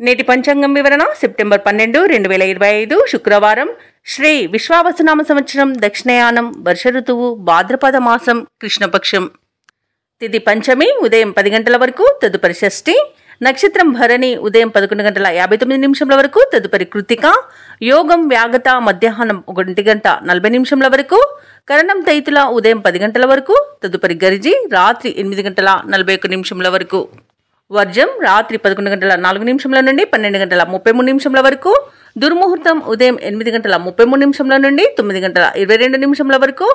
నేటి పంచాంగం వివరణ సెప్టెంబర్ 12, 2025 శుక్రవారం. శ్రీ విశ్వావసునామ సంవత్సరం, దక్షిణయానం, వర్ష ఋతువు, భాద్రపద మాసం, కృష్ణపక్షం. తిథి పంచమి ఉదయం 10 గంటల వరకు, తదుపరి షష్ఠి. నక్షత్రం భరణి ఉదయం 11:59 వరకు, తదుపరి కృతిక. యోగం వ్యాగత మధ్యాహ్నం 1:40 వరకు. కరణం తైతుల ఉదయం 10 గంటల వరకు, తదుపరి గరిజి రాత్రి 8:41 వరకు. వర్జం రాత్రి 11:04 నుండి 12:33 వరకు. దుర్ముహూర్తం ఉదయం 8:33 నుండి 9:22 వరకు.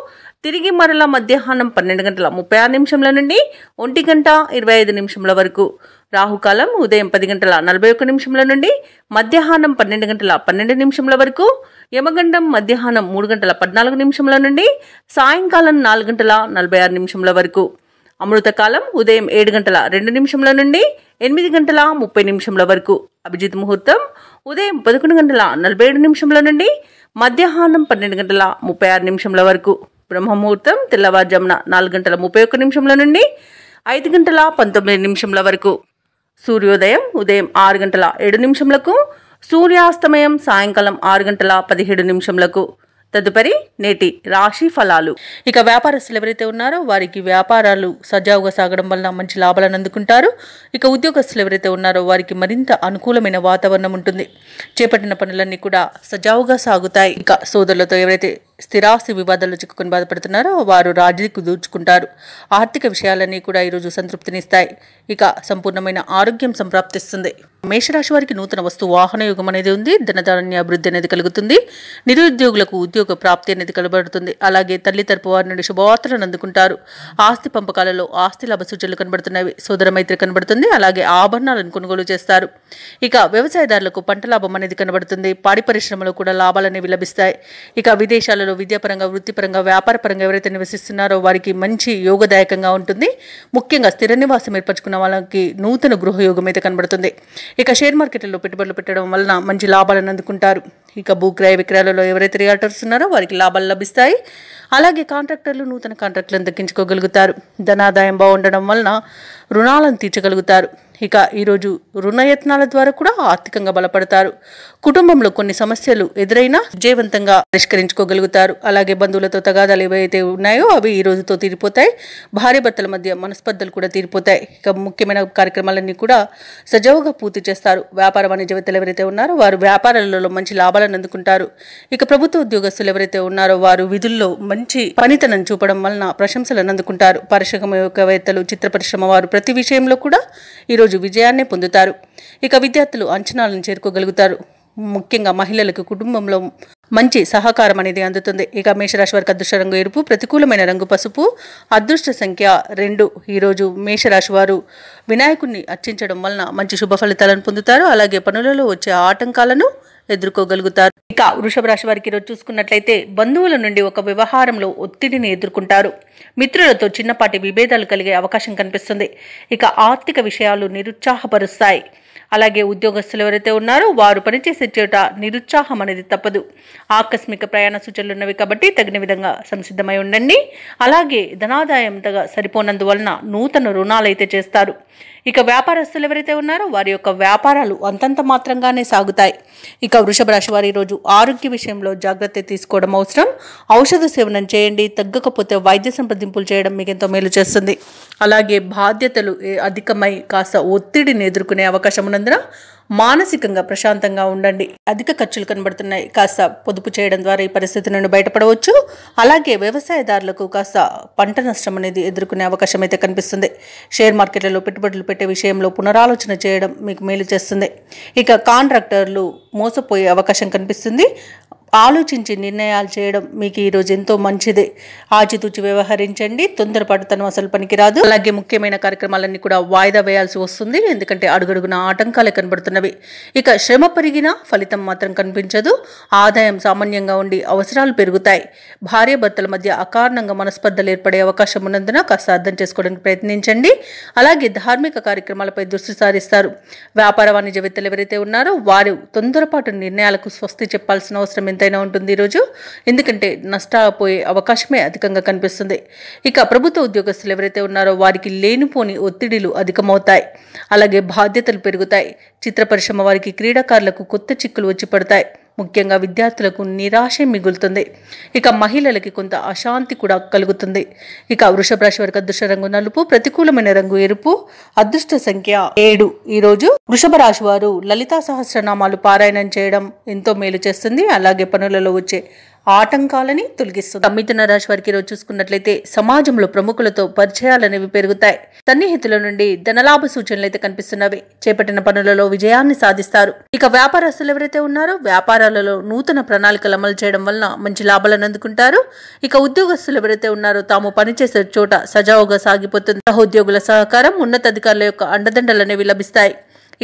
తిరిగి మరల మధ్యాహ్నం 12:36 నుండి 1:25 వరకు. రాహుకాలం ఉదయం 10:41 నుండి మధ్యాహ్నం 12:12 వరకు. యమగండం మధ్యాహ్నం 3:14 నుండి సాయంకాలం 4:46 వరకు. అమృతకాలం ఉదయం 7:02 నుండి 8:30 వరకు. అభిజిత్ ముహూర్తం ఉదయం 11:47 నుండి మధ్యాహ్నం 12:36 వరకు. బ్రహ్మముహూర్తం తెల్లవారుజామున 4:31 నుండి 5:19 వరకు. సూర్యోదయం ఉదయం 6:07 సూర్యాస్తమయం సాయంకాలం 6:17 తదుపరి నేటి రాశి ఫలాలు. ఇక వ్యాపారస్తులు ఎవరైతే ఉన్నారో వారికి వ్యాపారాలు సజావుగా సాగడం వల్ల మంచి లాభాలను అందుకుంటారు. ఇక ఉద్యోగస్తులు ఎవరైతే ఉన్నారో వారికి మరింత అనుకూలమైన వాతావరణం ఉంటుంది. చేపట్టిన పనులన్నీ కూడా సజావుగా సాగుతాయి. ఇక సోదరులతో ఎవరైతే స్థిరాస్తి వివాదాల్లో చిక్కుకొని బాధపడుతున్నారో వారు రాజీకి దూర్చుకుంటారు. ఆర్థిక విషయాలన్నీ కూడా ఈరోజు సంతృప్తినిస్తాయి. ఇక సంపూర్ణమైన ఆరోగ్యం సంప్రాప్తిస్తుంది. మేషరాశి వారికి నూతన వస్తు వాహన యోగం అనేది ఉంది. ధనధాన్య అభివృద్ధి అనేది కలుగుతుంది. నిరుద్యోగులకు ఉద్యోగ ప్రాప్తి అనేది కనబడుతుంది. అలాగే తల్లి తరపు వారి నుండి శుభవార్తలను అందుకుంటారు. ఆస్తి పంపకాలలో ఆస్తి లాభ సూచనలు కనబడుతున్నవి. సోదర మైత్రి కనబడుతుంది. అలాగే ఆభరణాలను కొనుగోలు చేస్తారు. ఇక వ్యవసాయదారులకు పంట లాభం అనేది కనబడుతుంది. పాడి పరిశ్రమలో కూడా లాభాలు అనేవి లభిస్తాయి. ఇక విదేశాలలో విద్యాపరంగా, వృత్తిపరంగా, వ్యాపారపరంగా ఎవరైతే నివసిస్తున్నారో వారికి మంచి యోగదాయకంగా ఉంటుంది. ముఖ్యంగా స్థిర నివాసం ఏర్పరచుకున్న వాళ్ళకి నూతన గృహయోగం అయితే కనబడుతుంది. ఇక షేర్ మార్కెట్లలో పెట్టుబడులు పెట్టడం వలన మంచి లాభాలను అందుకుంటారు. ఇక భూక్రయ విక్రయాలలో ఎవరైతే రియాల్టర్స్ ఉన్నారో వారికి లాభాలు లభిస్తాయి. అలాగే కాంట్రాక్టర్లు నూతన కాంట్రాక్టులను దక్కించుకోగలుగుతారు. ధనాదాయం బాగుండడం వలన రుణాలను తీర్చగలుగుతారు. ఇక ఈరోజు రుణయత్నాల ద్వారా కూడా ఆర్థికంగా బలపడతారు. కుటుంబంలో కొన్ని సమస్యలు ఎదురైనా విజయవంతంగా పరిష్కరించుకోగలుగుతారు. అలాగే బంధువులతో తగాదాలు ఏవైతే ఉన్నాయో అవి ఈ రోజుతో తీరిపోతాయి. భార్యాభర్తల మధ్య మనస్పర్ధలు కూడా తీరిపోతాయి. ఇక ముఖ్యమైన కార్యక్రమాలన్నీ కూడా సజావుగా పూర్తి చేస్తారు. వ్యాపార వాణిజ్యవేత్తలు ఎవరైతే ఉన్నారో వారు వ్యాపారాలలో మంచి లాభాలను అందుకుంటారు. ఇక ప్రభుత్వ ఉద్యోగస్తులు ఎవరైతే ఉన్నారో వారు విధుల్లో మంచి పనితనం చూపడం వలన ప్రశంసలను అందుకుంటారు. పారిశ్రామికవేత్తలు, చిత్ర పరిశ్రమ వారు ప్రతి విషయంలో కూడా ఈరోజు విజయాన్నే పొందుతారు. ఇక విద్యార్థులు అంచనాలను చేరుకోగలుగుతారు. ముఖ్యంగా మహిళలకు కుటుంబంలో మంచి సహకారం అనేది అందుతుంది. ఇక మేషరాశి వారికి అదృష్ట రంగు ఎరుపు, ప్రతికూలమైన రంగు పసుపు, అదృష్ట సంఖ్య 2. ఈరోజు మేషరాశి వారు వినాయకుడిని అర్చించడం వలన మంచి శుభ ఫలితాలను పొందుతారు. అలాగే పనులలో వచ్చే ఆటంకాలను ఎదుర్కోగలుగుతారు. ఇక వృషభ రాశి వారికి ఈరోజు చూసుకున్నట్లయితే బంధువుల నుండి ఒక వ్యవహారంలో ఒత్తిడిని ఎదుర్కొంటారు. మిత్రులతో చిన్నపాటి విభేదాలు కలిగే అవకాశం కనిపిస్తుంది. ఇక ఆర్థిక విషయాలు నిరుత్సాహపరుస్తాయి. అలాగే ఉద్యోగస్తులు ఎవరైతే ఉన్నారో వారు పనిచేసే చోట నిరుత్సాహం అనేది తప్పదు. ఆకస్మిక ప్రయాణ సూచనలు ఉన్నవి కాబట్టి తగిన విధంగా సంసిద్ధమై ఉండండి. అలాగే ధనాదాయం సరిపోనందువలన నూతన రుణాలు అయితే చేస్తారు. ఇక వ్యాపారస్తులు ఎవరైతే ఉన్నారో వారి యొక్క వ్యాపారాలు అంతంత మాత్రంగానే సాగుతాయి. ఇక వృషభ రాశి వారి రోజు ఆరోగ్య విషయంలో జాగ్రత్త తీసుకోవడం అవసరం. ఔషధ సేవనం చేయండి. తగ్గకపోతే వైద్య సంప్రదింపులు చేయడం మీకు ఎంతో మేలు చేస్తుంది. అలాగే బాధ్యతలు అధికమై కాస్త ఒత్తిడిని ఎదుర్కొనే అవకాశం ఉన్నందున మానసికంగా ప్రశాంతంగా ఉండండి. అధిక ఖర్చులు కనబడుతున్నాయి. కాస్త పొదుపు చేయడం ద్వారా ఈ పరిస్థితి నుండి బయటపడవచ్చు. అలాగే వ్యవసాయదారులకు కాస్త పంట నష్టం అనేది ఎదుర్కొనే అవకాశం అయితే కనిపిస్తుంది. షేర్ మార్కెట్లలో పెట్టుబడులు పెట్టే విషయంలో పునరాలోచన చేయడం మీకు మేలు చేస్తుంది. ఇక కాంట్రాక్టర్లు మోసపోయే అవకాశం కనిపిస్తుంది. ఆలోచించి నిర్ణయాలు చేయడం మీకు ఈరోజు ఎంతో మంచిది. ఆచితూచి వ్యవహరించండి. తొందరపాటుతనం అసలు పనికిరాదు. అలాగే ముఖ్యమైన కార్యక్రమాలన్నీ కూడా వాయిదా వేయాల్సి వస్తుంది. ఎందుకంటే అడుగడుగున ఆటంకాలే కనబడుతున్నవి. ఇక శ్రమ పెరిగినా ఫలితం మాత్రం కనిపించదు. ఆదాయం సామాన్యంగా ఉండి అవసరాలు పెరుగుతాయి. భార్యాభర్తల మధ్య అకారణంగా మనస్పర్ధలు ఏర్పడే అవకాశం ఉన్నందున కాస్త అర్థం చేసుకోవడానికి ప్రయత్నించండి. అలాగే ధార్మిక కార్యక్రమాలపై దృష్టి సారిస్తారు. వ్యాపార వాణిజ్యవేత్తలు ఎవరైతే ఉన్నారో వారు తొందరపాటు నిర్ణయాలకు స్వస్తి చెప్పాల్సిన అవసరం ఎంతైనా ఉంటుంది ఈరోజు, ఎందుకంటే నష్టపోయే అవకాశమే అధికంగా కనిపిస్తుంది. ఇక ప్రభుత్వ ఉద్యోగస్తులు ఎవరైతే ఉన్నారో వారికి లేనిపోని ఒత్తిడిలు అధికమవుతాయి, అలాగే బాధ్యతలు పెరుగుతాయి. చిత్ర పరిశ్రమ వారికి, క్రీడాకారులకు కొత్త చిక్కులు వచ్చి పడతాయి. ముఖ్యంగా విద్యార్థులకు నిరాశ మిగులుతుంది. ఇక మహిళలకి కొంత అశాంతి కూడా కలుగుతుంది. ఇక వృషభ రాశి వారికి అదృష్ట రంగు నలుపు, ప్రతికూలమైన రంగు ఎరుపు, అదృష్ట సంఖ్య 7. ఈరోజు వృషభ రాశి వారు లలితా సహస్రనామాలు పారాయణం చేయడం ఎంతో మేలు చేస్తుంది, అలాగే పనులలో వచ్చే ఆటంకాలని తొలగిస్తుంది. మిథున రాశి వారికి ఈరోజు చూసుకున్నట్లయితే సమాజంలో ప్రముఖులతో పరిచయాలనేవి పెరుగుతాయి. సన్నిహితుల నుండి ధనలాభ సూచనలు అయితే కనిపిస్తున్నవి. చేపట్టిన పనులలో విజయాన్ని సాధిస్తారు. ఇక వ్యాపారస్తులు ఎవరైతే ఉన్నారో వ్యాపారాలలో నూతన ప్రణాళికలు అమలు చేయడం వలన మంచి లాభాలను అందుకుంటారు. ఇక ఉద్యోగస్తులు ఎవరైతే ఉన్నారో తాము పనిచేసే చోట సజావుగా సాగిపోతుంది. సహోద్యోగుల సహకారం, ఉన్నతాధికారుల యొక్క అండదండలు అనేవి లభిస్తాయి.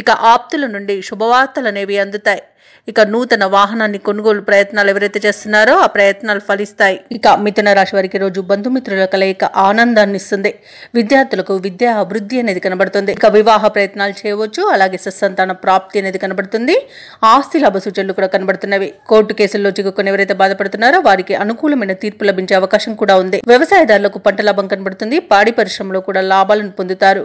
ఇక ఆప్తుల నుండి శుభవార్తలు అనేవి అందుతాయి. ఇక నూతన వాహనాన్ని కొనుగోలు ప్రయత్నాలు ఎవరైతే చేస్తున్నారో ఆ ప్రయత్నాలు ఫలిస్తాయి. ఇక మిథున రాశి వారికి రోజు బంధుమిత్రుల కలయిక ఆనందాన్ని ఇస్తుంది. విద్యార్థులకు విద్యా అభివృద్ధి అనేది కనబడుతుంది. ఇక వివాహ ప్రయత్నాలు చేయవచ్చు, అలాగే సత్సంతాన ప్రాప్తి అనేది కనబడుతుంది. ఆస్తి లాభ సూచనలు కూడా కనబడుతున్నవి. కోర్టు కేసుల్లో చిక్కుకొని ఎవరైతే బాధపడుతున్నారో వారికి అనుకూలమైన తీర్పు లభించే అవకాశం కూడా ఉంది. వ్యవసాయదారులకు పంట లాభం కనబడుతుంది. పాడి పరిశ్రమలో కూడా లాభాలను పొందుతారు.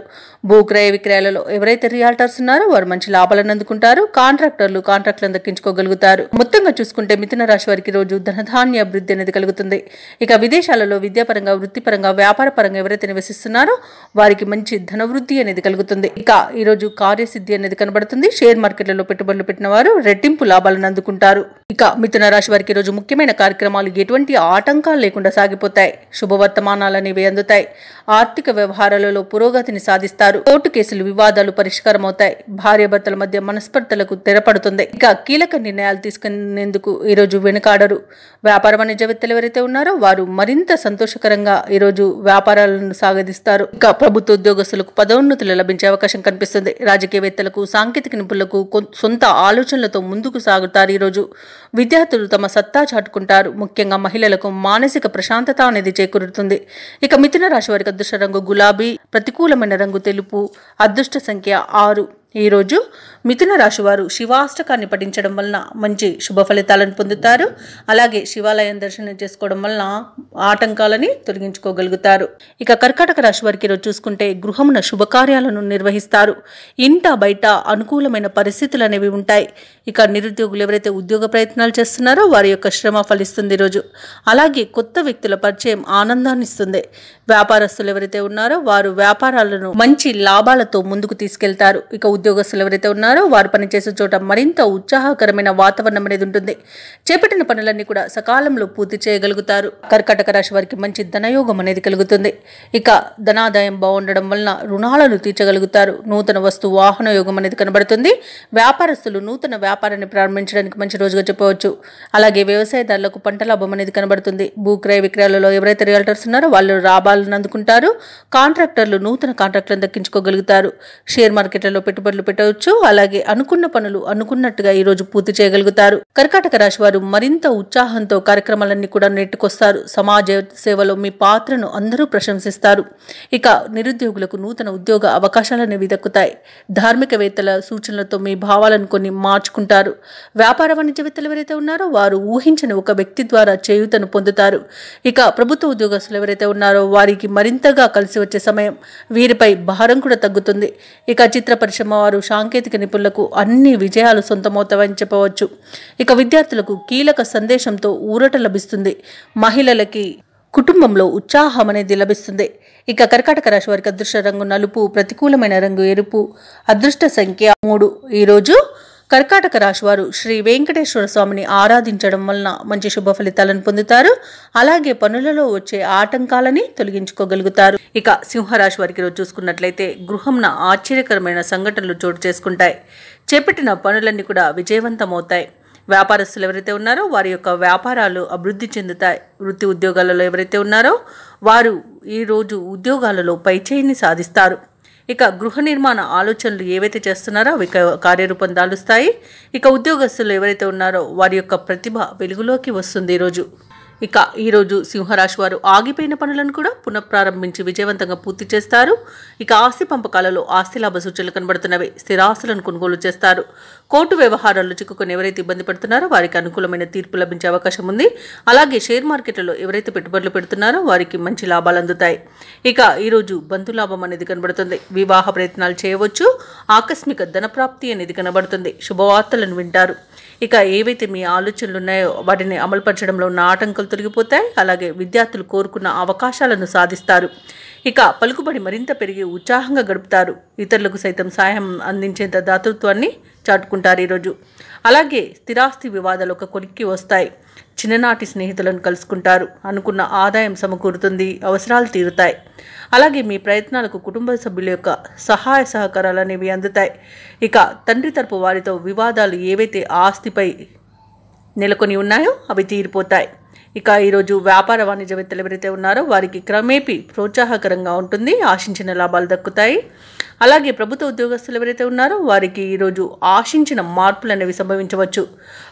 భూక్రయ విక్రయాలలో ఎవరైతే రియాల్టర్స్ ఉన్నారో వారు మంచి లాభాలను అందుకుంటారు. కాంట్రాక్టర్లు కాంట్రాక్ట్లను దక్కించుకోగలుగుతారు. మొత్తంగా చూసుకుంటే మిథున రాశి వారికి రోజు ధనధాన్య అభివృద్ధి అనేది కలుగుతుంది. ఇక విదేశాలలో విద్యాపరంగా, వృత్తిపరంగా, వ్యాపార పరంగా ఎవరైతే నివసిస్తున్నారో వారికి మంచి ధనవృద్ధి అనేది కలుగుతుంది. ఇక ఈ రోజు కార్యసిద్ధి అనేది కనబడుతుంది. షేర్ మార్కెట్లలో పెట్టుబడులు పెట్టిన వారు రెట్టింపు లాభాలను అందుకుంటారు. ఇక మిథున రాశి వారికి రోజు ముఖ్యమైన కార్యక్రమాలు ఎటువంటి ఆటంకాలు లేకుండా సాగిపోతాయి. శుభవర్తమానాలు అనేవి అందుతాయి. ఆర్థిక వ్యవహారాలలో పురోగతిని సాధిస్తారు. కోర్టు కేసులు, వివాదాలు పరిష్కారం అవుతాయి. భార్యాభర్తల మధ్య మనస్పర్ధలకు తెరపడుతుంది. ఇక కీలక నిర్ణయాలు తీసుకునేందుకు ఈరోజు వెనుకాడరు. వ్యాపార వాణిజ్యవేత్తలు ఎవరైతే ఉన్నారో వారు మరింత సంతోషకరంగా ఈరోజు వ్యాపారాలను సాగదీస్తారు. ఇక ప్రభుత్వ ఉద్యోగస్తులకు పదోన్నతులు లభించే అవకాశం కనిపిస్తుంది. రాజకీయవేత్తలకు, సాంకేతిక నిపుణులకు సొంత ఆలోచనలతో ముందుకు సాగుతారు. ఈరోజు విద్యార్థులు తమ సత్తా చాటుకుంటారు. ముఖ్యంగా మహిళలకు మానసిక ప్రశాంతత అనేది చేకూరుతుంది. ఇక మిథున రాశి వారికి అదృష్ట రంగు గులాబీ, ప్రతికూలమైన రంగు తెలుపు, అదృష్ట సంఖ్య 6. ఈరోజు మిథున రాశి వారు శివాష్టకాన్ని పఠించడం వలన మంచి శుభ ఫలితాలను పొందుతారు. అలాగే శివాలయం దర్శనం చేసుకోవడం వలన ఆటంకాలని తొలగించుకోగలుగుతారు. ఇక కర్కాటక రాశి వారికి ఈరోజు చూసుకుంటే గృహమున శుభకార్యాలను నిర్వహిస్తారు. ఇంట బయట అనుకూలమైన పరిస్థితులు అనేవి ఉంటాయి. ఇక నిరుద్యోగులు ఎవరైతే ఉద్యోగ ప్రయత్నాలు చేస్తున్నారో వారి యొక్క శ్రమ ఫలిస్తుంది ఈరోజు. అలాగే కొత్త వ్యక్తుల పరిచయం ఆనందాన్ని ఇస్తుంది. వ్యాపారస్తులు ఎవరైతే ఉన్నారో వారు వ్యాపారాలను మంచి లాభాలతో ముందుకు తీసుకెళ్తారు. ఇక ఉద్యోగస్తులు ఎవరైతే ఉన్నారో వారు పనిచేసే చోట మరింత ఉత్సాహకరమైన వాతావరణం అనేది ఉంటుంది. చేపట్టిన పనులన్నీ కూడా సకాలంలో పూర్తి చేయగలుగుతారు. కర్కాటక రాశి వారికి మంచి ధనయోగం అనేది కలుగుతుంది. ఇక ధనాదాయం బాగుండడం వలన రుణాలను తీర్చగలుగుతారు. నూతన వస్తు వాహన యోగం అనేది కనబడుతుంది. వ్యాపారస్తులు నూతన వ్యాపారాన్ని ప్రారంభించడానికి మంచి రోజుగా చెప్పవచ్చు. అలాగే వ్యవసాయదారులకు పంట లాభం అనేది కనబడుతుంది. భూక్రయ విక్రయాలలో ఎవరైతే రియల్టర్స్ ఉన్నారో వాళ్ళు లాభాలను అందుకుంటారు. కాంట్రాక్టర్లు నూతన కాంట్రాక్టులను దక్కించుకోగలుగుతారు. షేర్ మార్కెట్లలో పెట్టుబడులు పెట్టవచ్చు. అలాగే అనుకున్న పనులు అనుకున్నట్టుగా ఈ రోజు పూర్తి చేయగలుగుతారు. కర్కాటక రాశి వారు మరింత ఉత్సాహంతో కార్యక్రమాలన్నీ కూడా నెట్టుకొస్తారు. సమాజ సేవలో మీ పాత్రను అందరూ ప్రశంసిస్తారు. ఇక నిరుద్యోగులకు నూతన ఉద్యోగ అవకాశాలనేవి దక్కుతాయి. ధార్మికవేత్తల సూచనలతో మీ భావాలను కొన్ని మార్చుకుంటారు. వ్యాపార వాణిజ్యవేత్తలు ఎవరైతే ఉన్నారో వారు ఊహించని ఒక వ్యక్తి ద్వారా చేయూతను పొందుతారు. ఇక ప్రభుత్వ ఉద్యోగస్తులు ఎవరైతే ఉన్నారో వారికి మరింతగా కలిసి వచ్చే సమయం. వీరిపై భారం కూడా తగ్గుతుంది. ఇక చిత్ర పరిశ్రమ వారు, సాంకేతిక నిపుణులకు అన్ని విజయాలు సొంతమవుతాయని చెప్పవచ్చు. ఇక విద్యార్థులకు కీలక సందేశంతో ఊరట లభిస్తుంది. మహిళలకి కుటుంబంలో ఉత్సాహం అనేది లభిస్తుంది. ఇక కర్కాటక రాశి వారికి అదృష్ట రంగు నలుపు, ప్రతికూలమైన రంగు ఎరుపు, అదృష్ట సంఖ్య 3. ఈరోజు కర్కాటక రాశి వారు శ్రీ వెంకటేశ్వర స్వామిని ఆరాధించడం వలన మంచి శుభ ఫలితాలను పొందుతారు. అలాగే పనులలో వచ్చే ఆటంకాలని తొలగించుకోగలుగుతారు. ఇక సింహరాశి వారికి రోజు చూసుకున్నట్లయితే గృహంన ఆశ్చర్యకరమైన సంఘటనలు చోటు చేసుకుంటాయి. చేపట్టిన పనులన్నీ కూడా విజయవంతమవుతాయి. వ్యాపారస్తులు ఎవరైతే ఉన్నారో వారి యొక్క వ్యాపారాలు అభివృద్ధి చెందుతాయి. వృత్తి ఉద్యోగాలలో ఎవరైతే ఉన్నారో వారు ఈరోజు ఉద్యోగాలలో పైచేయిని సాధిస్తారు. ఇక గృహ నిర్మాణ ఆలోచనలు ఏవైతే చేస్తున్నారో అవి కార్యరూపం దాలుస్తాయి. ఇక ఉద్యోగస్తులు ఎవరైతే ఉన్నారో వారి యొక్క ప్రతిభ వెలుగులోకి వస్తుంది. ఈరోజు ఇక ఈరోజు సింహరాశి వారు ఆగిపోయిన పనులను కూడా పునఃప్రారంభించి విజయవంతంగా పూర్తి చేస్తారు. ఇక ఆస్తి పంపకాలలో ఆస్తి లాభ సూచనలు కనబడుతున్నవి. స్థిరాస్తులను కొనుగోలు చేస్తారు. కోర్టు వ్యవహారాల్లో చిక్కుకొని ఎవరైతే ఇబ్బంది పడుతున్నారో వారికి అనుకూలమైన తీర్పు లభించే అవకాశం ఉంది. అలాగే షేర్ మార్కెట్లలో ఎవరైతే పెట్టుబడులు పెడుతున్నారో వారికి మంచి లాభాలు అందుతాయి. ఇక ఈరోజు బంధు లాభం అనేది కనబడుతుంది. వివాహ ప్రయత్నాలు చేయవచ్చు. ఆకస్మిక ధనప్రాప్తి అనేది కనబడుతుంది. శుభవార్తలను వింటారు. ఇక ఏవైతే మీ ఆలోచనలు ఉన్నాయో వాటిని అమలుపరచడంలో ఉన్న ఆటంకాలు తొలగిపోతాయి. అలాగే విద్యార్థులు కోరుకున్న అవకాశాలను సాధిస్తారు. ఇక పలుకుబడి మరింత పెరిగి ఉత్సాహంగా గడుపుతారు. ఇతరులకు సైతం సాయం అందించేంత దాతృత్వాన్ని చాటుకుంటారు ఈరోజు. అలాగే స్థిరాస్తి వివాదాలు ఒక కొలిక్కి వస్తాయి. చిన్ననాటి స్నేహితులను కలుసుకుంటారు. అనుకున్న ఆదాయం సమకూరుతుంది. అవసరాలు తీరుతాయి. అలాగే మీ ప్రయత్నాలకు కుటుంబ సభ్యుల యొక్క సహాయ సహకారాలు అనేవి అందుతాయి. ఇక తండ్రి తరపు వారితో వివాదాలు ఏవైతే ఆస్తిపై నెలకొని ఉన్నాయో అవి తీరిపోతాయి. ఇక ఈరోజు వ్యాపార వాణిజ్యవేత్తలు ఎవరైతే ఉన్నారో వారికి క్రమేపీ ప్రోత్సాహకరంగా ఉంటుంది. ఆశించిన లాభాలు దక్కుతాయి. అలాగే ప్రభుత్వ ఉద్యోగస్తులు ఎవరైతే ఉన్నారో వారికి ఈరోజు ఆశించిన మార్పులు అనేవి సంభవించవచ్చు.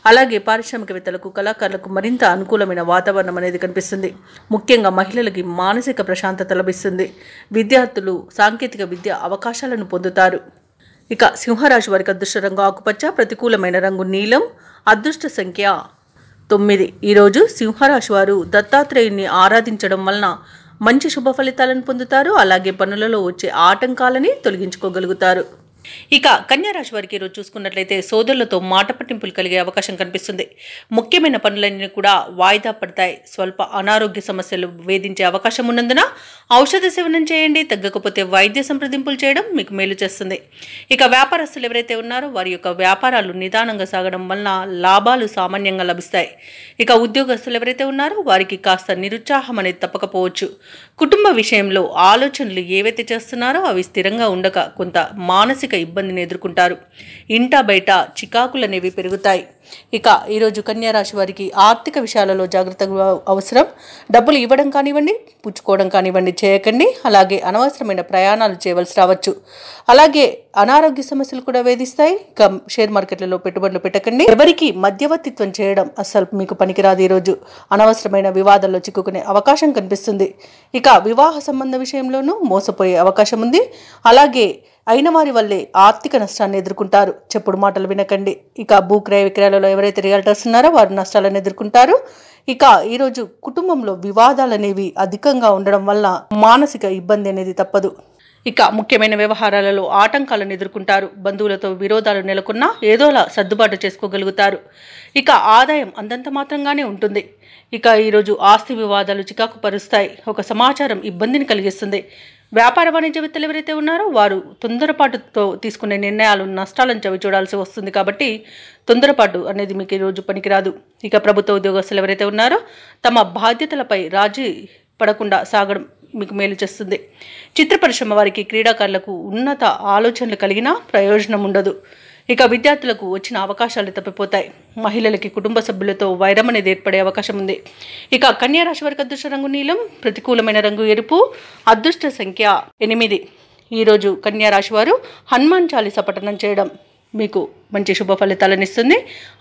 అలాగే పారిశ్రామికవేత్తలకు కళాకారులకు మరింత అనుకూలమైన వాతావరణం అనేది కనిపిస్తుంది. ముఖ్యంగా మహిళలకి మానసిక ప్రశాంతత లభిస్తుంది. విద్యార్థులు సాంకేతిక విద్య అవకాశాలను పొందుతారు. ఇక సింహరాశి వారికి అదృష్ట రంగు ఆకుపచ్చ, ప్రతికూలమైన రంగు నీలం, అదృష్ట సంఖ్య 9. ఈరోజు సింహరాశి వారు దత్తాత్రేయుని ఆరాధించడం వలన మంచి శుభ ఫలితాలను పొందుతారు. అలాగే పనులలో వచ్చే ఆటంకాలని తొలగించుకోగలుగుతారు. ఇక కన్యారాశి వారికి ఈరోజు చూసుకున్నట్లయితే సోదరులతో మాట పట్టింపులు కలిగే అవకాశం కనిపిస్తుంది. ముఖ్యమైన పనులన్నీ కూడా వాయిదా పడతాయి. స్వల్ప అనారోగ్య సమస్యలు వేధించే అవకాశం ఉన్నందున ఔషధ సేవనం చేయండి. తగ్గకపోతే వైద్య సంప్రదింపులు చేయడం మీకు మేలు చేస్తుంది. ఇక వ్యాపారస్తులు ఎవరైతే ఉన్నారో వారి యొక్క వ్యాపారాలు నిదానంగా సాగడం వలన లాభాలు సామాన్యంగా లభిస్తాయి. ఇక ఉద్యోగస్తులు ఎవరైతే ఉన్నారో వారికి కాస్త నిరుత్సాహం అనేది తప్పకపోవచ్చు. కుటుంబ విషయంలో ఆలోచనలు ఏవైతే చేస్తున్నారో అవి స్థిరంగా ఉండక కొంత మానసిక ఇబ్బందిని ఎదుర్కొంటారు. ఇంటా బయట చికాకులు అనేవి పెరుగుతాయి. ఇక ఈరోజు కన్యారాశి వారికి ఆర్థిక విషయాలలో జాగ్రత్తగా అవసరం. డబ్బులు ఇవ్వడం కానివ్వండి, పుచ్చుకోవడం కానివ్వండి చేయకండి. అలాగే అనవసరమైన ప్రయాణాలు చేయవలసి రావచ్చు. అలాగే అనారోగ్య సమస్యలు కూడా వేధిస్తాయి. ఇక షేర్ మార్కెట్లలో పెట్టుబడులు పెట్టకండి. ఎవరికి మధ్యవర్తిత్వం చేయడం అస్సలు మీకు పనికిరాదు. ఈరోజు అనవసరమైన వివాదాల్లో చిక్కుకునే అవకాశం కనిపిస్తుంది. ఇక వివాహ సంబంధ విషయంలోనూ మోసపోయే అవకాశం ఉంది. అలాగే అయిన వారి వల్లే ఆర్థిక నష్టాన్ని ఎదుర్కొంటారు. చెప్పుడు మాటలు వినకండి. ఇక భూ క్రయ విక్రయాలలో ఎవరైతే రియల్టర్స్ ఉన్నారో వారు నష్టాలను ఎదుర్కొంటారు. ఇక ఈరోజు కుటుంబంలో వివాదాలు అనేవి అధికంగా ఉండడం వల్ల మానసిక ఇబ్బంది అనేది తప్పదు. ఇక ముఖ్యమైన వ్యవహారాలలో ఆటంకాలను ఎదుర్కొంటారు. బంధువులతో విరోధాలు నెలకొన్నా ఏదోలా సర్దుబాటు చేసుకోగలుగుతారు. ఇక ఆదాయం అంతంత మాత్రంగానే ఉంటుంది. ఇక ఈరోజు ఆస్తి వివాదాలు చికాకు పరుస్తాయి. ఒక సమాచారం ఇబ్బందిని కలిగిస్తుంది. వ్యాపార వాణిజ్యవేత్తలు ఎవరైతే ఉన్నారో వారు తొందరపాటుతో తీసుకునే నిర్ణయాలు నష్టాలను చవి చూడాల్సి వస్తుంది. కాబట్టి తొందరపాటు అనేది మీకు ఈరోజు పనికిరాదు. ఇక ప్రభుత్వ ఉద్యోగస్తులు ఎవరైతే ఉన్నారో తమ బాధ్యతలపై రాజీ పడకుండా సాగడం మీకు మేలు చేస్తుంది. చిత్ర పరిశ్రమ వారికి, క్రీడాకారులకు ఉన్నత ఆలోచనలు కలిగినా ప్రయోజనం ఉండదు. ఇక విద్యార్థులకు వచ్చిన అవకాశాలు తప్పిపోతాయి. మహిళలకి కుటుంబ సభ్యులతో వైరం అనేది ఏర్పడే అవకాశం ఉంది. ఇక కన్యారాశి వారికి అదృష్ట రంగు నీలం, ప్రతికూలమైన రంగు ఎరుపు, అదృష్ట సంఖ్య 8. ఈరోజు కన్యారాశి వారు హనుమాన్ చాలీసా పఠనం చేయడం మీకు మంచి శుభ ఫలితాలను ఇస్తుంది.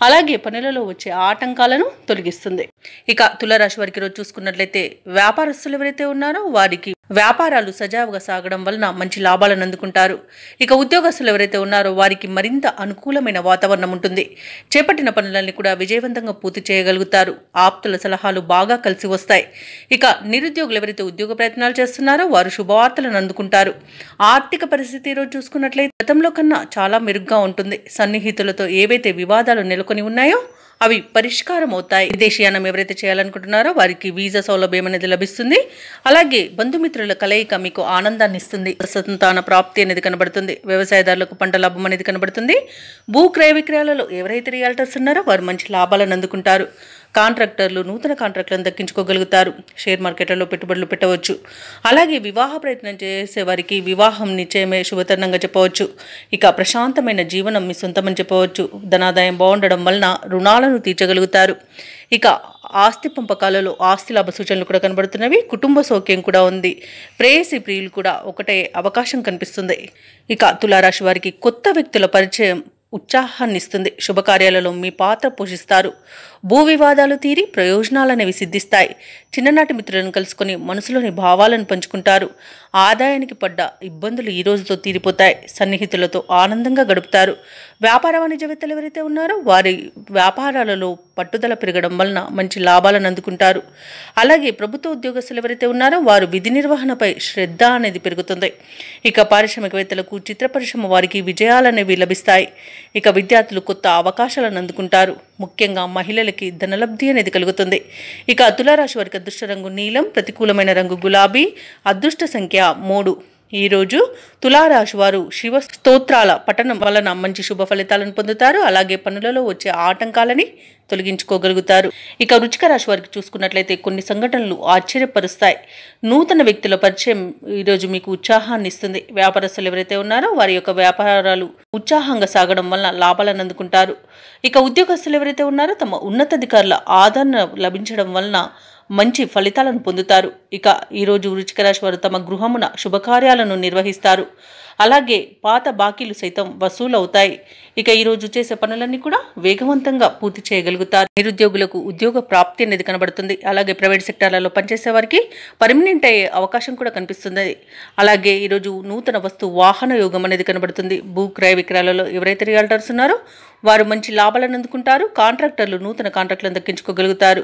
అలాగే పనులలో వచ్చే ఆటంకాలను తొలగిస్తుంది. ఇక తులారాశి వారికి ఈరోజు చూసుకున్నట్లయితే వ్యాపారస్తులు ఎవరైతే ఉన్నారో వారికి వ్యాపారాలు సజావుగా సాగడం వలన మంచి లాభాలను అందుకుంటారు. ఇక ఉద్యోగస్తులు ఎవరైతే ఉన్నారో వారికి మరింత అనుకూలమైన వాతావరణం ఉంటుంది. చేపట్టిన పనులన్నీ కూడా విజయవంతంగా పూర్తి చేయగలుగుతారు. ఆప్తుల సలహాలు బాగా కలిసి వస్తాయి. ఇక నిరుద్యోగులు ఎవరైతే ఉద్యోగ ప్రయత్నాలు చేస్తున్నారో వారు శుభవార్తలను అందుకుంటారు. ఆర్థిక పరిస్థితి ఈరోజు చూసుకున్నట్లయితే గతంలో కన్నా చాలా మెరుగ్గా ఉంటుంది. సన్నిహితులతో ఏవైతే వివాదాలు నెలకొని ఉన్నాయో అవి పరిష్కారం అవుతాయి. విదేశీయానం ఎవరైతే చేయాలనుకుంటున్నారో వారికి వీసా సౌలభ్యం అనేది లభిస్తుంది. అలాగే బంధుమిత్రుల కలయిక మీకు ఆనందాన్ని ఇస్తుంది. సంతాన ప్రాప్తి అనేది కనబడుతుంది. వ్యవసాయదారులకు పంట లాభం అనేది కనబడుతుంది. భూ క్రయ విక్రయాలలో ఎవరైతే రియాల్టర్స్ ఉన్నారో వారు మంచి లాభాలను అందుకుంటారు. కాంట్రాక్టర్లు నూతన కాంట్రాక్టులను దక్కించుకోగలుగుతారు. షేర్ మార్కెట్లలో పెట్టుబడులు పెట్టవచ్చు. అలాగే వివాహ ప్రయత్నం చేసే వారికి వివాహం నిశ్చయమే శుభతరుణంగా చెప్పవచ్చు. ఇక ప్రశాంతమైన జీవనం మీ సొంతమని చెప్పవచ్చు. ధనాదాయం బాగుండడం వలన రుణాలను తీర్చగలుగుతారు. ఇక ఆస్తి పంపకాలలో ఆస్తి లాభ సూచనలు కూడా కనబడుతున్నవి. కుటుంబ సౌఖ్యం కూడా ఉంది. ప్రేయసి ప్రియులు కూడా ఒకటే అవకాశం కనిపిస్తుంది. ఇక తులారాశి వారికి కొత్త వ్యక్తుల పరిచయం ఉత్సాహాన్నిస్తుంది. శుభకార్యాలలో మీ పాత్ర పోషిస్తారు. భూ వివాదాలు తీరి ప్రయోజనాలనేవి సిద్ధిస్తాయి. చిన్ననాటి మిత్రులను కలుసుకొని మనసులోని భావాలను పంచుకుంటారు. ఆదాయానికి పడ్డ ఇబ్బందులు ఈ రోజుతో తీరిపోతాయి. సన్నిహితులతో ఆనందంగా గడుపుతారు. వ్యాపార వాణిజ్యవేత్తలు ఎవరైతే ఉన్నారో వారి వ్యాపారాలలో పట్టుదల పెరగడం వలన మంచి లాభాలను అందుకుంటారు. అలాగే ప్రభుత్వ ఉద్యోగస్తులు ఎవరైతే ఉన్నారో వారు విధి నిర్వహణపై శ్రద్ధ అనేది పెరుగుతుంది. ఇక పారిశ్రామికవేత్తలకు, చిత్ర పరిశ్రమ వారికి విజయాలనేవి లభిస్తాయి. ఇక విద్యార్థులు కొత్త అవకాశాలను అందుకుంటారు. ముఖ్యంగా మహిళలకి ధనలబ్ధి అనేది కలుగుతుంది. ఇక తులారాశి వారికి అదృష్ట రంగు నీలం, ప్రతికూలమైన రంగు గులాబీ, అదృష్ట సంఖ్య 3. ఈరోజు తులారాశి వారు శివ స్తోత్రాల పఠనం వలన మంచి శుభ ఫలితాలను పొందుతారు. అలాగే పనులలో వచ్చే ఆటంకాలని తొలగించుకోగలుగుతారు. ఇక వృశ్చిక రాశి వారికి చూసుకున్నట్లయితే కొన్ని సంఘటనలు ఆశ్చర్యపరుస్తాయి. నూతన వ్యక్తుల పరిచయం ఈరోజు మీకు ఉత్సాహాన్ని ఇస్తుంది. వ్యాపారస్తులు ఎవరైతే ఉన్నారో వారి యొక్క వ్యాపారాలు ఉత్సాహంగా సాగడం వలన లాభాలను అందుకుంటారు. ఇక ఉద్యోగస్తులు ఎవరైతే ఉన్నారో తమ ఉన్నతాధికారుల ఆదరణ లభించడం వలన మంచి ఫలితాలను పొందుతారు. ఇక ఈరోజు వృశ్చిక రాశి వారు తమ గృహమున శుభకార్యాలను నిర్వహిస్తారు. అలాగే పాత బాకీలు సైతం వసూలవుతాయి. ఇక ఈరోజు చేసే పనులన్నీ కూడా వేగవంతంగా పూర్తి చేయగలుగుతారు. నిరుద్యోగులకు ఉద్యోగ ప్రాప్తి అనేది కనబడుతుంది. అలాగే ప్రైవేట్ సెక్టార్లలో పనిచేసే వారికి పర్మనెంట్ అయ్యే అవకాశం కూడా కనిపిస్తుంది. అలాగే ఈరోజు నూతన వస్తు వాహన యోగం అనేది కనబడుతుంది. భూ క్రయ విక్రయాలలో ఎవరైతే రియల్టర్స్ ఉన్నారో వారు మంచి లాభాలను అందుకుంటారు. కాంట్రాక్టర్లు నూతన కాంట్రాక్టులను దక్కించుకోగలుగుతారు.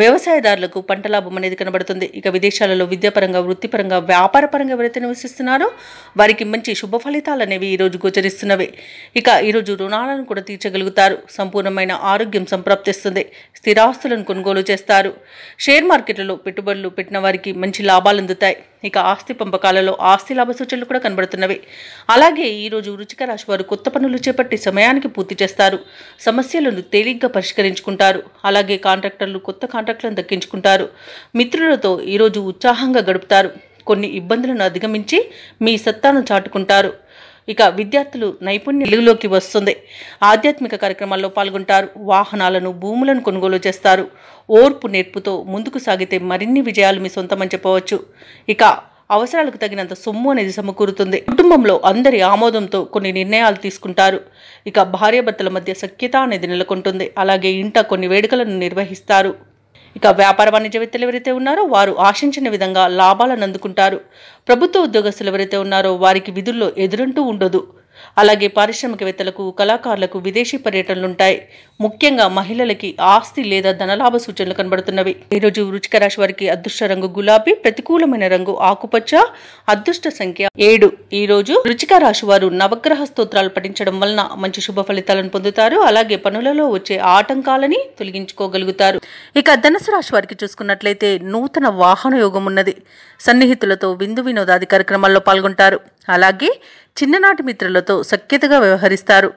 వ్యవసాయదారులకు పంట లాభం అనేది కనబడుతుంది. ఇక విదేశాలలో విద్యాపరంగా, వృత్తిపరంగా, వ్యాపారపరంగా ఎవరైతే నివసిస్తున్నారో వారికి మంచి శుభ ఫలితాలు అనేవి ఈరోజు గోచరిస్తున్నవి. ఇక ఈరోజు రుణాలను కూడా తీర్చగలుగుతారు. సంపూర్ణమైన ఆరోగ్యం సంప్రాప్తిస్తుంది. స్థిరాస్తులను కొనుగోలు చేస్తారు. షేర్ మార్కెట్లలో పెట్టుబడులు పెట్టిన వారికి మంచి లాభాలు అందుతాయి. ఇక ఆస్తి పంపకాలలో ఆస్తి లాభ సూచనలు కూడా కనబడుతున్నవి. అలాగే ఈరోజు వృశ్చిక రాశి వారు కొత్త పనులు చేపట్టి సమయానికి పూర్తి చేస్తారు. సమస్యలను తేలిగ్గా పరిష్కరించుకుంటారు. అలాగే కాంట్రాక్టర్లు కొత్త కాంట్రాక్టులను దక్కించుకుంటారు. మిత్రులతో ఈరోజు ఉత్సాహంగా గడుపుతారు. కొన్ని ఇబ్బందులను అధిగమించి మీ సత్తాను చాటుకుంటారు. ఇక విద్యార్థులు నైపుణ్యం వెలుగులోకి వస్తుంది. ఆధ్యాత్మిక కార్యక్రమాల్లో పాల్గొంటారు. వాహనాలను, భూములను కొనుగోలు చేస్తారు. ఓర్పు నేర్పుతో ముందుకు సాగితే మరిన్ని విజయాలు మీ సొంతమని చెప్పవచ్చు. ఇక అవసరాలకు తగినంత సొమ్ము అనేది సమకూరుతుంది. కుటుంబంలో అందరి ఆమోదంతో కొన్ని నిర్ణయాలు తీసుకుంటారు. ఇక భార్యాభర్తల మధ్య సఖ్యత అనేది నెలకొంటుంది. అలాగే ఇంట కొన్ని వేడుకలను నిర్వహిస్తారు. ఇక వ్యాపార వాణిజ్యవేత్తలు ఎవరైతే ఉన్నారో వారు ఆశించిన విధంగా లాభాలను అందుకుంటారు. ప్రభుత్వ ఉద్యోగస్తులు ఎవరైతే ఉన్నారో వారికి విధుల్లో ఎదురంటూ ఉండదు. అలాగే పారిశ్రామికవేత్తలకు, కళాకారులకు విదేశీ పర్యటనలుంటాయి. ముఖ్యంగా మహిళలకి ఆస్తి లేదా ధనలాభ సూచనలు కనబడుతున్నవి. ఈరోజు వృశ్చిక రాశి వారికి అదృష్ట రంగు గులాబీ, ప్రతికూలమైన రంగు ఆకుపచ్చ, అదృష్ట సంఖ్య 7. ఈరోజు వృశ్చిక రాశి వారు నవగ్రహ స్తోత్రాలు పఠించడం వలన మంచి శుభ ఫలితాలను పొందుతారు. అలాగే పనులలో వచ్చే ఆటంకాలని తొలగించుకోగలుగుతారు. ఇక ధనుసు రాశి వారికి చూసుకున్నట్లయితే నూతన వాహన యోగం ఉన్నది. సన్నిహితులతో విందు వినోదాది కార్యక్రమాల్లో పాల్గొంటారు. అలాగే చిన్ననాటి మిత్రులతో సఖ్యతగా వ్యవహరిస్తారు.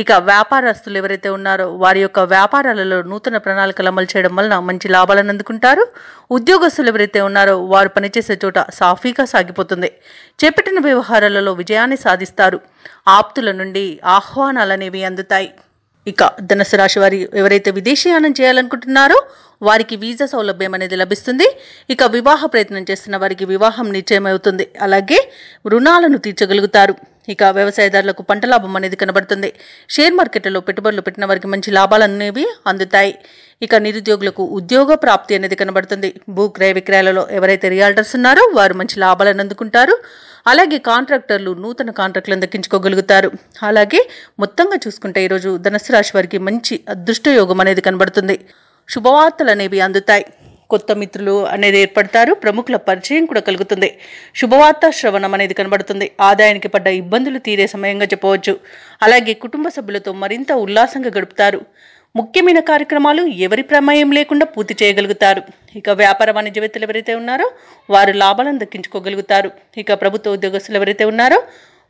ఇక వ్యాపారస్తులు ఎవరైతే ఉన్నారో వారి యొక్క వ్యాపారాలలో నూతన ప్రణాళికలు అమలు చేయడం వలన మంచి లాభాలను అందుకుంటారు. ఉద్యోగస్తులు ఎవరైతే ఉన్నారో వారు పనిచేసే చోట సాఫీగా సాగిపోతుంది. చేపట్టిన వ్యవహారాలలో విజయాన్ని సాధిస్తారు. ఆప్తుల నుండి ఆహ్వానాలనేవి అందుతాయి. ఇక ధనుసు రాశి వారి ఎవరైతే విదేశీయానం చేయాలనుకుంటున్నారో వారికి వీసా సౌలభ్యం అనేది లభిస్తుంది. ఇక వివాహ ప్రయత్నం చేస్తున్న వారికి వివాహం నిశ్చయమవుతుంది. అలాగే రుణాలను తీర్చగలుగుతారు. ఇక వ్యవసాయదారులకు పంట లాభం అనేది కనబడుతుంది. షేర్ మార్కెట్లో పెట్టుబడులు పెట్టిన వారికి మంచి లాభాలు అనేవి అందుతాయి. ఇక నిరుద్యోగులకు ఉద్యోగ ప్రాప్తి అనేది కనబడుతుంది. భూ క్రయ విక్రయాలలో ఎవరైతే రియాల్టర్స్ ఉన్నారో వారు మంచి లాభాలను అందుకుంటారు. అలాగే కాంట్రాక్టర్లు నూతన కాంట్రాక్టులను దక్కించుకోగలుగుతారు. అలాగే మొత్తంగా చూసుకుంటే ఈరోజు ధనుసు రాశి వారికి మంచి అదృష్ట యోగం అనేది కనబడుతుంది. శుభవార్తలు అనేవి అందుతాయి. కొత్త మిత్రులు అనేది ఏర్పడతారు. ప్రముఖుల పరిచయం కూడా కలుగుతుంది. శుభవార్త శ్రవణం అనేది కనబడుతుంది. ఆదాయానికి పడ్డ ఇబ్బందులు తీరే సమయంగా చెప్పవచ్చు. అలాగే కుటుంబ సభ్యులతో మరింత ఉల్లాసంగా గడుపుతారు. ముఖ్యమైన కార్యక్రమాలు ఎవరి ప్రమేయం లేకుండా పూర్తి చేయగలుగుతారు. ఇక వ్యాపార వాణిజ్యవేత్తలు ఎవరైతే ఉన్నారో వారు లాభాలను దక్కించుకోగలుగుతారు. ఇక ప్రభుత్వ ఉద్యోగస్తులు ఎవరైతే ఉన్నారో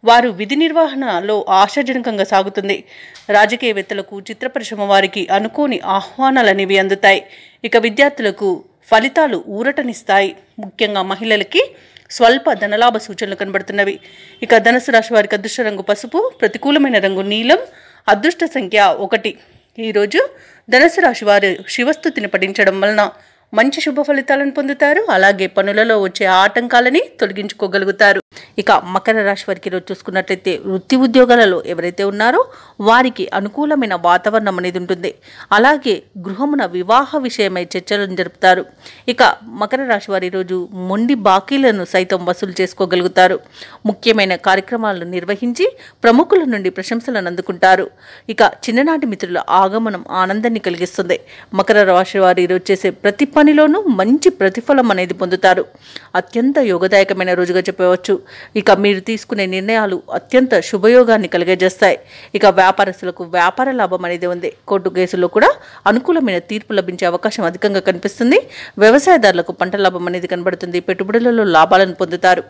వారు విధి నిర్వహణలో ఆశాజనకంగా సాగుతుంది. రాజకీయవేత్తలకు, చిత్ర పరిశ్రమ వారికి అనుకోని ఆహ్వానాలు అనేవి అందుతాయి. ఇక విద్యార్థులకు ఫలితాలు ఊరటనిస్తాయి. ముఖ్యంగా మహిళలకి స్వల్ప ధనలాభ సూచనలు కనబడుతున్నవి. ఇక ధనుసు రాశి వారికి అదృష్ట రంగు పసుపు, ప్రతికూలమైన రంగు నీలం, అదృష్ట సంఖ్య 1. ఈరోజు ధనుసు రాశి వారు శివస్తుతిని పఠించడం వలన మంచి శుభ ఫలితాలను పొందుతారు. అలాగే పనులలో వచ్చే ఆటంకాలని తొలగించుకోగలుగుతారు. ఇక మకర రాశి వారికి ఈరోజు చూసుకున్నట్లయితే వృత్తి ఉద్యోగాలలో ఎవరైతే ఉన్నారో వారికి అనుకూలమైన వాతావరణం అనేది ఉంటుంది. అలాగే గృహమున వివాహ విషయమై చర్చలను జరుపుతారు. ఇక మకర రాశి వారి ఈరోజు మొండి బాకీలను సైతం వసూలు చేసుకోగలుగుతారు. ముఖ్యమైన కార్యక్రమాలను నిర్వహించి ప్రముఖుల నుండి ప్రశంసలను అందుకుంటారు. ఇక చిన్ననాటి మిత్రుల ఆగమనం ఆనందాన్ని కలిగిస్తుంది. మకర రాశి వారు ఈరోజు చేసే ప్రతి పనిలోనూ మంచి ప్రతిఫలం అనేది పొందుతారు. అత్యంత యోగదాయకమైన రోజుగా చెప్పవచ్చు. ఇక మీరు తీసుకునే నిర్ణయాలు అత్యంత శుభయోగాన్ని కలిగజేస్తాయి. ఇక వ్యాపారస్తులకు వ్యాపార లాభం అనేది ఉంది. కోర్టు కేసుల్లో కూడా అనుకూలమైన తీర్పు లభించే అవకాశం అధికంగా కనిపిస్తుంది. వ్యవసాయదారులకు పంట లాభం అనేది కనబడుతుంది. పెట్టుబడులలో లాభాలను పొందుతారు.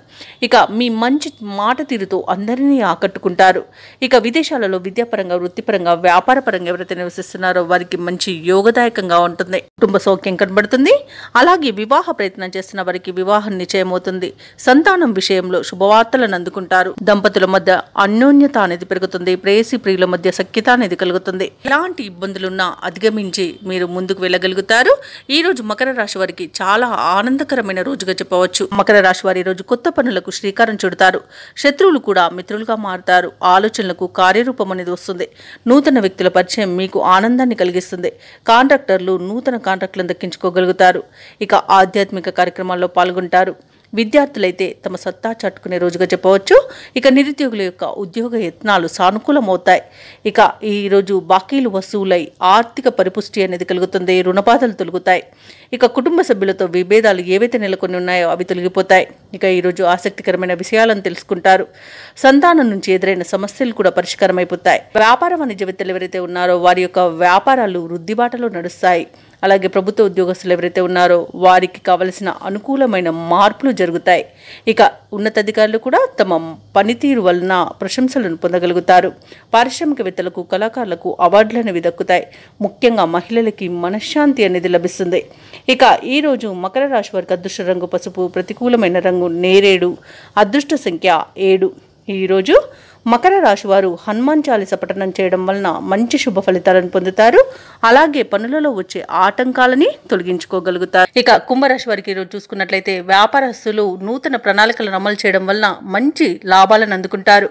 ఇక మీ మంచి మాట తీరుతో అందరినీ ఆకట్టుకుంటారు. ఇక విదేశాలలో విద్యాపరంగా, వృత్తిపరంగా, వ్యాపారపరంగా ఎవరైతే నివసిస్తున్నారో వారికి మంచి యోగదాయకంగా ఉంటుంది. కుటుంబ సౌఖ్యం కనబడుతుంది. అలాగే వివాహ ప్రయత్నం చేస్తున్న వారికి వివాహం నిశ్చయమవుతుంది. సంతానం విషయంలో శుభవార్తలను అందుకుంటారు. దంపతుల మధ్య అన్యోన్యత అనేది పెరుగుతుంది. ప్రేయసి ప్రియుల మధ్య సఖ్యత అనేది కలుగుతుంది. ఎలాంటి ఇబ్బందులున్నా అధిగమించి మీరు ముందుకు వెళ్ళగలుగుతారు. ఈ రోజు మకర రాశి వారికి చాలా ఆనందకరమైన రోజుగా చెప్పవచ్చు. మకర రాశి వారి రోజు కొత్త పనులకు శ్రీకారం చుడతారు. శత్రువులు కూడా మిత్రులుగా మారుతారు. ఆలోచనలకు కార్యరూపం అనేది వస్తుంది. నూతన వ్యక్తుల పరిచయం మీకు ఆనందాన్ని కలిగిస్తుంది. కాంట్రాక్టర్లు నూతన కాంట్రాక్టులను దక్కించుకోగలుగుతారు. ఇక ఆధ్యాత్మిక కార్యక్రమాల్లో పాల్గొంటారు. విద్యార్థులైతే తమ సత్తా చాటుకునే రోజుగా చెప్పవచ్చు. ఇక నిరుద్యోగుల యొక్క ఉద్యోగ యత్నాలు సానుకూలమవుతాయి. ఇక ఈరోజు బాకీలు వసూలై ఆర్థిక పరిపుష్టి అనేది కలుగుతుంది. రుణబాధలు తొలగుతాయి. ఇక కుటుంబ సభ్యులతో విభేదాలు ఏవైతే నెలకొని ఉన్నాయో అవి తొలగిపోతాయి. ఇక ఈరోజు ఆసక్తికరమైన విషయాలను తెలుసుకుంటారు. సంతానం నుంచి ఎదురైన సమస్యలు కూడా పరిష్కారమైపోతాయి. వ్యాపార వాణిజ్యవేత్తలు ఎవరైతే ఉన్నారో వారి యొక్క వ్యాపారాలు వృద్ధి బాటలో నడుస్తాయి. అలాగే ప్రభుత్వ ఉద్యోగస్తులు ఎవరైతే ఉన్నారో వారికి కావలసిన అనుకూలమైన మార్పులు జరుగుతాయి. ఇక ఉన్నతాధికారులు కూడా తమ పనితీరు వలన ప్రశంసలను పొందగలుగుతారు. పారిశ్రామికవేత్తలకు, కళాకారులకు అవార్డులు అనేవి దక్కుతాయి. ముఖ్యంగా మహిళలకి మనశ్శాంతి అనేది లభిస్తుంది. ఇక ఈరోజు మకర రాశి వారికి అదృష్ట రంగు పసుపు, ప్రతికూలమైన రంగు నేరేడు, అదృష్ట సంఖ్య 7. ఈరోజు మకర రాశి వారు హనుమాన్ చాలీస పఠనం చేయడం వలన మంచి శుభ ఫలితాలను పొందుతారు. అలాగే పనులలో వచ్చే ఆటంకాలని తొలగించుకోగలుగుతారు. ఇక కుంభరాశి వారికి ఈరోజు చూసుకున్నట్లయితే వ్యాపారస్తులు నూతన ప్రణాళికలను అమలు చేయడం వలన మంచి లాభాలను అందుకుంటారు.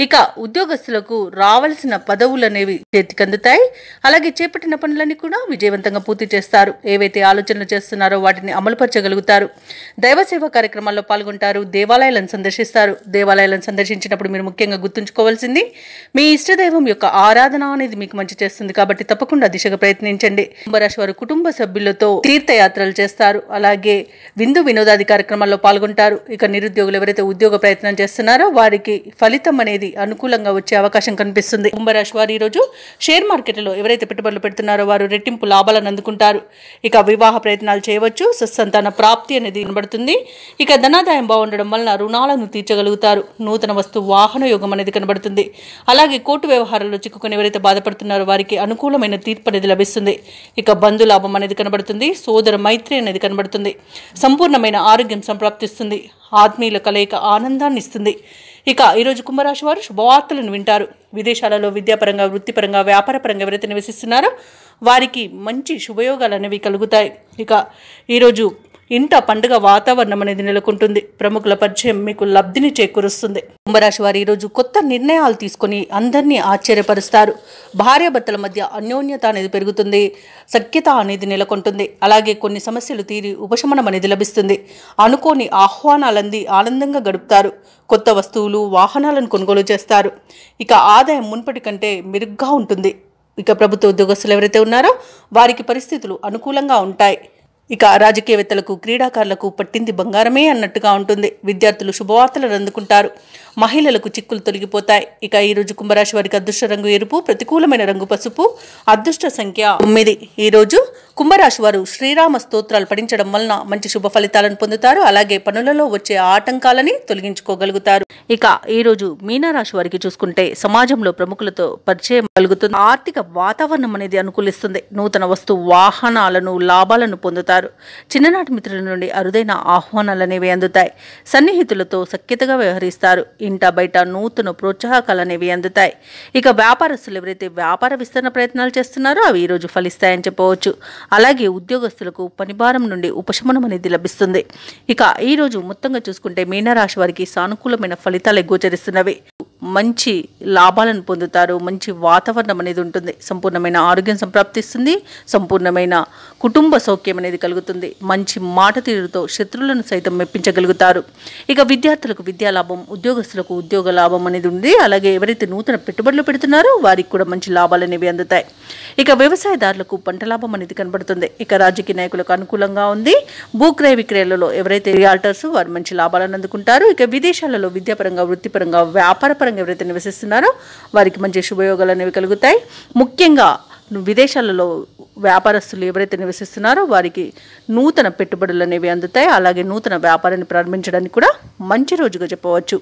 ఇక ఉద్యోగస్తులకు రావాల్సిన పదవులు అనేవి చేతికందుతాయి. అలాగే చేపట్టిన పనులన్నీ కూడా విజయవంతంగా పూర్తి చేస్తారు. ఏవైతే ఆలోచనలు చేస్తున్నారో వాటిని అమలుపరచగలుగుతారు. దైవ సేవా కార్యక్రమాల్లో పాల్గొంటారు. దేవాలయాలను సందర్శిస్తారు. దేవాలయాలను సందర్శించినప్పుడు మీరు ముఖ్యంగా గుర్తుంచుకోవాల్సింది మీ ఇష్టదైవం యొక్క ఆరాధన అనేది మీకు మంచి చేస్తుంది. కాబట్టి తప్పకుండా దిశగా ప్రయత్నించండి. కుంభరాశి వారు కుటుంబ సభ్యులతో తీర్థయాత్రలు చేస్తారు. అలాగే విందు వినోదాది కార్యక్రమాల్లో పాల్గొంటారు. ఇక నిరుద్యోగులు ఎవరైతే ఉద్యోగ ప్రయత్నం చేస్తున్నారో వారికి ఫలితం అనేది అనుకూలంగా వచ్చే అవకాశం కనిపిస్తుంది. కుంభరాశి వారు ఈరోజు షేర్ మార్కెట్లో ఎవరైతే పెట్టుబడులు పెడుతున్నారో వారు రెట్టింపు లాభాలను అందుకుంటారు. ఇక వివాహ ప్రయత్నాలు చేయవచ్చు. సత్సంతాన ప్రాప్తి అనేది కనబడుతుంది. ఇక ధనాదాయం బాగుండడం వలన రుణాలను తీర్చగలుగుతారు. నూతన వస్తు వాహన యోగం అనేది కనబడుతుంది. అలాగే కోర్టు వ్యవహారాల్లో చిక్కుకొని ఎవరైతే బాధపడుతున్నారో వారికి అనుకూలమైన తీర్పు అనేది లభిస్తుంది. ఇక బంధు లాభం అనేది కనబడుతుంది. సోదర మైత్రి అనేది కనబడుతుంది. సంపూర్ణమైన ఆరోగ్యం సంప్రాప్తిస్తుంది. ఆత్మీయుల కలయిక ఆనందాన్ని ఇస్తుంది. ఇక ఈరోజు కుంభరాశి వారు శుభవార్తలను వింటారు. విదేశాలలో విద్యాపరంగా, వృత్తిపరంగా, వ్యాపారపరంగా ఎవరైతే నివసిస్తున్నారో వారికి మంచి శుభయోగాలు అనేవి కలుగుతాయి. ఇక ఈరోజు ఇంట పండుగ వాతావరణం అనేది నెలకొంటుంది. ప్రముఖుల పరిచయం మీకు లబ్ధిని చేకూరుస్తుంది. కుంభరాశి వారు ఈరోజు కొత్త నిర్ణయాలు తీసుకొని అందరినీ ఆశ్చర్యపరుస్తారు. భార్యాభర్తల మధ్య అన్యోన్యత అనేది పెరుగుతుంది. సఖ్యత అనేది నెలకొంటుంది. అలాగే కొన్ని సమస్యలు తీరి ఉపశమనం అనేది లభిస్తుంది. అనుకోని ఆహ్వానాలంది ఆనందంగా గడుపుతారు. కొత్త వస్తువులు, వాహనాలను కొనుగోలు చేస్తారు. ఇక ఆదాయం మున్పటి కంటే మెరుగ్గా ఉంటుంది. ఇక ప్రభుత్వ ఉద్యోగస్తులు ఎవరైతే ఉన్నారో వారికి పరిస్థితులు అనుకూలంగా ఉంటాయి. ఇక రాజకీయవేత్తలకు, క్రీడాకారులకు పట్టింది బంగారమే అన్నట్టుగా ఉంటుంది. విద్యార్థులు శుభవార్తలను అందుకుంటారు. మహిళలకు చిక్కులు తొలగిపోతాయి. ఇక ఈరోజు కుంభరాశి వారికి అదృష్ట రంగు ఎరుపు, ప్రతికూలమైన రంగు పసుపు, అదృష్ట సంఖ్య 9. ఈరోజు కుంభరాశి వారు శ్రీరామ స్తోత్రాలు పఠించడం వలన మంచి శుభ ఫలితాలను పొందుతారు. అలాగే పనులలో వచ్చే ఆటంకాలని తొలగించుకోగలుగుతారు. ఇక ఈరోజు మీనరాశి వారికి చూసుకుంటే సమాజంలో ప్రముఖులతో పరిచయం కలుగుతుంది. ఆర్థిక వాతావరణం అనేది అనుకూలిస్తుంది. నూతన వస్తు వాహనాలను, లాభాలను పొందుతారు. పొందుతారు. చిన్ననాటి మిత్రుల నుండి అరుదైన ఆహ్వానాలు అనేవి అందుతాయి. సన్నిహితులతో సఖ్యతగా వ్యవహరిస్తారు. ఇంట బయట నూతన ప్రోత్సాహకాలు అనేవి అందుతాయి. ఇక వ్యాపారస్తులు ఎవరైతే వ్యాపార విస్తరణ ప్రయత్నాలు చేస్తున్నారో అవి ఈ రోజు ఫలిస్తాయని చెప్పవచ్చు. అలాగే ఉద్యోగస్తులకు పనిభారం నుండి ఉపశమనం అనేది లభిస్తుంది. ఇక ఈ రోజు మొత్తంగా చూసుకుంటే మీనరాశి వారికి సానుకూలమైన ఫలితాలు గోచరిస్తున్నవి. మంచి లాభాలను పొందుతారు. మంచి వాతావరణం అనేది ఉంటుంది. సంపూర్ణమైన ఆరోగ్యం సంప్రాప్తిస్తుంది. సంపూర్ణమైన కుటుంబ సౌఖ్యం అనేది కలుగుతుంది. మంచి మాట తీరుతో శత్రువులను సైతం మెప్పించగలుగుతారు. ఇక విద్యార్థులకు విద్యా లాభం, ఉద్యోగస్తులకు ఉద్యోగ లాభం అనేది ఉంది. అలాగే ఎవరైతే నూతన పెట్టుబడులు పెడుతున్నారో వారికి కూడా మంచి లాభాలు అనేవి అందుతాయి. ఇక వ్యవసాయదారులకు పంట లాభం అనేది కనబడుతుంది. ఇక రాజకీయ నాయకులకు అనుకూలంగా ఉంది. భూక్రయ విక్రయాలలో ఎవరైతే రియాల్టర్స్ వారు మంచి లాభాలను అందుకుంటారు. ఇక విదేశాలలో విద్యాపరంగా, వృత్తిపరంగా, వ్యాపారపరంగా ఎవరైతే నివసిస్తున్నారో వారికి మంచి శుభయోగాలు అనేవి కలుగుతాయి. ముఖ్యంగా విదేశాలలో వ్యాపారస్తులు ఎవరైతే నివసిస్తున్నారో వారికి నూతన పెట్టుబడులు అనేవి అందుతాయి. అలాగే నూతన వ్యాపారాన్ని ప్రారంభించడానికి కూడా మంచి రోజుగా చెప్పవచ్చు.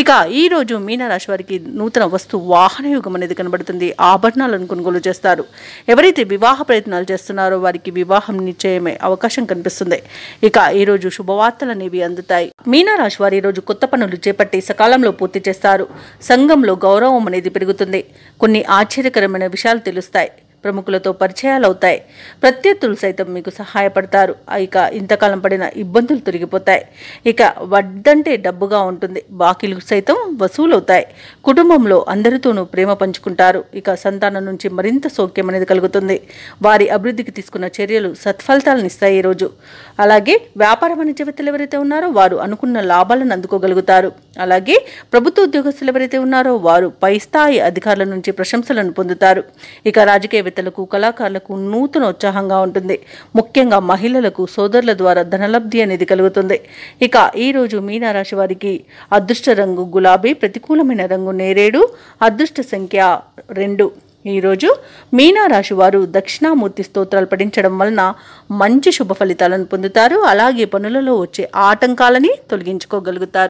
ఇక ఈ రోజు మీనరాశి వారికి నూతన వస్తు వాహన యోగం అనేది కనబడుతుంది. ఆభరణాలను కొనుగోలు చేస్తారు. ఎవరైతే వివాహ ప్రయత్నాలు చేస్తున్నారో వారికి వివాహం నిశ్చయమే అవకాశం కనిపిస్తుంది. ఇక ఈ రోజు శుభవార్తలు అనేవి అందుతాయి. మీనరాశి వారు ఈ రోజు కొత్త పనులు చేపట్టి సకాలంలో పూర్తి చేస్తారు. సంఘంలో గౌరవం అనేది పెరుగుతుంది. కొన్ని ఆశ్చర్యకరమైన విషయాలు తెలుస్తాయి. ప్రముఖులతో పరిచయాలు అవుతాయి. ప్రత్యర్థులు సైతం మీకు సహాయపడతారు. ఇక ఇంతకాలం పడిన ఇబ్బందులు తొలగిపోతాయి. ఇక వడ్డంటే డబ్బుగా ఉంటుంది. బాకీలు సైతం వసూలవుతాయి. కుటుంబంలో అందరితోనూ ప్రేమ పంచుకుంటారు. ఇక సంతానం నుంచి మరింత సౌఖ్యం అనేది కలుగుతుంది. వారి అభివృద్ధికి తీసుకున్న చర్యలు సత్ఫలితాలను ఇస్తాయి ఈరోజు. అలాగే వ్యాపార వాణిజ్యవేత్తలు ఎవరైతే ఉన్నారో వారు అనుకున్న లాభాలను అందుకోగలుగుతారు. అలాగే ప్రభుత్వ ఉద్యోగస్తులు ఎవరైతే ఉన్నారో వారు పై స్థాయి అధికారుల నుంచి ప్రశంసలను పొందుతారు. ఇక రాజకీయవేత్తలకు, కళాకారులకు నూతన ఉత్సాహంగా ఉంటుంది. ముఖ్యంగా మహిళలకు సోదరుల ద్వారా ధనలబ్ధి అనేది కలుగుతుంది. ఇక ఈ రోజు మీనరాశి వారికి అదృష్ట రంగు గులాబీ, ప్రతికూలమైన రంగు నేరేడు, అదృష్ట సంఖ్య 2. ఈరోజు మీనరాశి వారు దక్షిణామూర్తి స్తోత్రాలు పఠించడం వలన మంచి శుభ ఫలితాలను పొందుతారు. అలాగే పనులలో వచ్చే ఆటంకాలని తొలగించుకోగలుగుతారు.